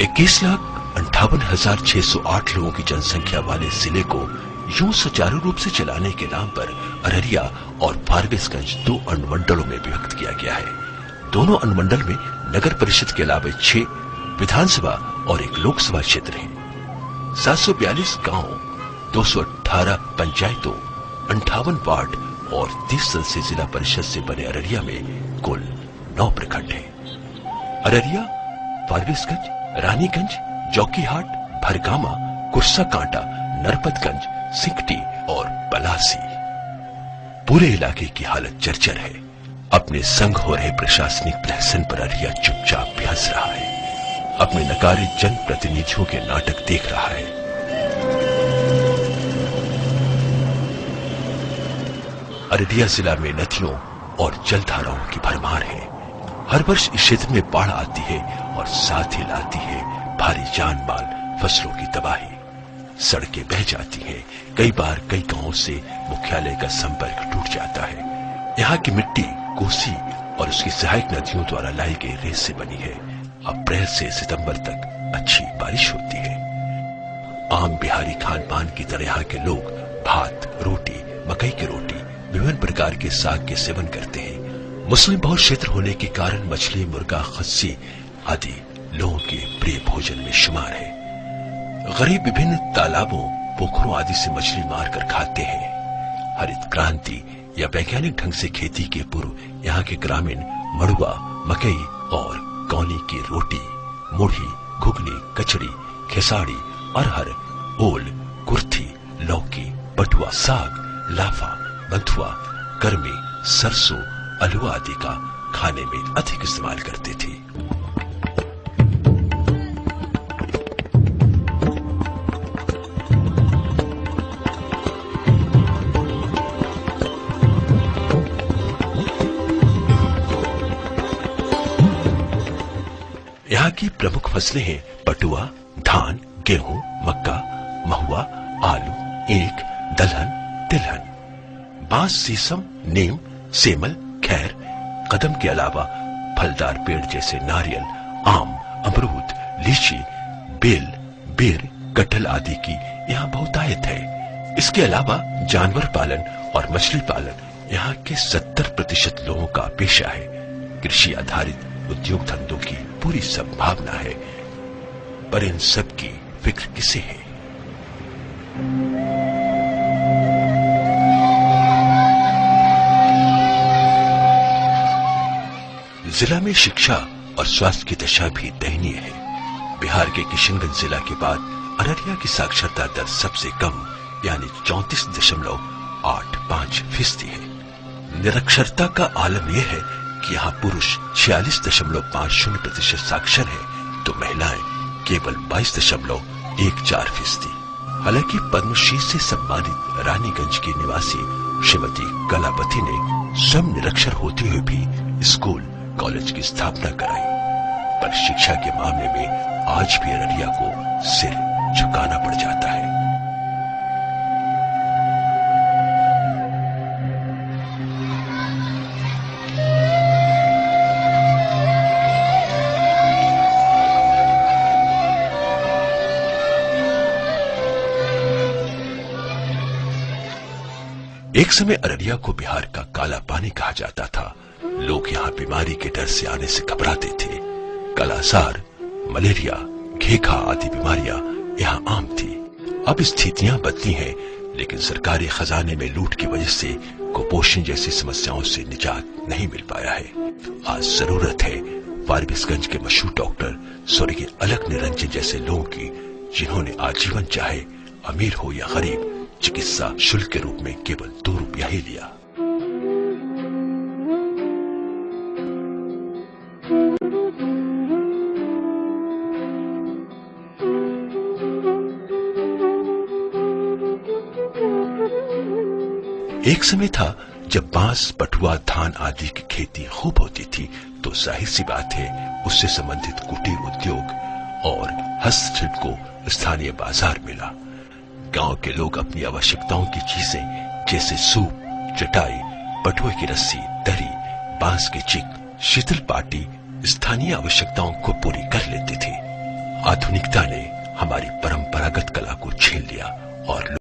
21,58,608 लोगों की जनसंख्या वाले जिले को यूं सुचारू रूप से चलाने के नाम पर अररिया और फारबिसगंज 2 अनुमंडलों में विभक्त किया गया है। दोनों अनुमंडल में नगर परिषद के अलावा 6 विधानसभा और 1 लोकसभा क्षेत्र है। 742 गांव, 218 पंचायतों, 58 वार्ड और 30 सदस्यीय जिला परिषद से बने अररिया में कुल 9 प्रखंड हैं। अररिया, फारबिसगंज, रानीगंज, जौकीहाट, भरगामा, कुर्साकांटा, नरपतगंज, सिकटी और पलासी। पूरे इलाके की हालत जर्जर है। अपने संग हो रहे प्रशासनिक प्रहसन पर अररिया चुपचाप हंस रहा है, अपने नकारे जनप्रतिनिधियों के नाटक देख रहा है। अररिया जिला में नदियों और जलधाराओं की भरमार है। हर वर्ष इस क्षेत्र में बाढ़ आती है और साथ ही लाती है भारी जान माल, फसलों की तबाही। सड़कें बह जाती हैं। कई बार कई गांवों से मुख्यालय का संपर्क टूट जाता है। यहाँ की मिट्टी कोसी और उसकी सहायक नदियों द्वारा लाई गई रेत से बनी है। अप्रैल से सितंबर तक अच्छी बारिश होती है। आम बिहारी खान पान की तरह यहाँ के लोग भात, रोटी, मकई की रोटी, विभिन्न प्रकार के साग के सेवन करते हैं। मुस्लिम बहुल क्षेत्र होने के कारण मछली, मुर्गा, खस्सी आदि लोगों के प्रिय भोजन में शुमार है। गरीब विभिन्न तालाबों, पोखरों आदि से मछली मारकर खाते हैं। हरित क्रांति या वैज्ञानिक ढंग से खेती के पूर्व यहाँ के ग्रामीण मड़ुआ, मकई और कौनी की रोटी, मुढ़ी, घुगनी, कचड़ी, खेसाड़ी, अरहर, ओल, कुर्थी, लौकी, बटुआ, साग, लाफा, बंथुआ, कर्मी, सरसों, अलुआ आदि का खाने में अधिक इस्तेमाल करते थे। यहाँ की प्रमुख फसलें हैं पटुआ, धान, गेहूं, मक्का, महुआ, आलू, ईख, दलहन, तिलहन। बांस, शीशम, नीम, सेमल, खैर, कदम के अलावा फलदार पेड़ जैसे नारियल, आम, अमरूद, लीची, बेल, बेर, कटहल आदि की यहाँ बहुतायत है। इसके अलावा जानवर पालन और मछली पालन यहाँ के 70% लोगों का पेशा है। कृषि आधारित उद्योग धंधों की पूरी संभावना है, पर इन सब की फिक्र किसे है? जिला में शिक्षा और स्वास्थ्य की दशा भी दयनीय है। बिहार के किशनगंज जिला के बाद अररिया की साक्षरता दर सबसे कम यानी 34.85% है। निरक्षरता का आलम यह है कि यहाँ पुरुष 46.50% साक्षर है तो महिलाएं केवल 22.14%। हालांकि पद्मश्री से सम्मानित रानीगंज की निवासी श्रीमती कलावती ने स्वयं निरक्षर होते हुए भी स्कूल, कॉलेज की स्थापना कराई, पर शिक्षा के मामले में आज भी अररिया को सिर झुकाना पड़ जाता है। एक समय अररिया को बिहार का काला पानी कहा जाता था। लोग यहाँ बीमारी के डर से आने से घबराते थे। कालाजार, मलेरिया, घेघा आदि बीमारियां यहाँ आम थी। अब स्थितियां बदली हैं, लेकिन सरकारी खजाने में लूट की वजह से कुपोषण जैसी समस्याओं से निजात नहीं मिल पाया है। आज जरूरत है फारबिसगंज के मशहूर डॉक्टर स्वर्गीय अलख निरंजन जैसे लोगों की, जिन्होंने आजीवन चाहे अमीर हो या गरीब चिकित्सा शुल्क के रूप में केवल 2 रुपया ही लिया। एक समय था जब बांस, पटुआ, धान आदि की खेती खूब होती थी, तो जाहिर सी बात है उससे संबंधित कुटीर उद्योग और हस्तशिल्प को स्थानीय बाजार मिला। गांव के लोग अपनी आवश्यकताओं की चीजें जैसे सूप, चटाई, पटुए की रस्सी, दरी, बांस की चिक, शीतल पाटी स्थानीय आवश्यकताओं को पूरी कर लेते थे। आधुनिकता ने हमारी परंपरागत कला को छीन लिया और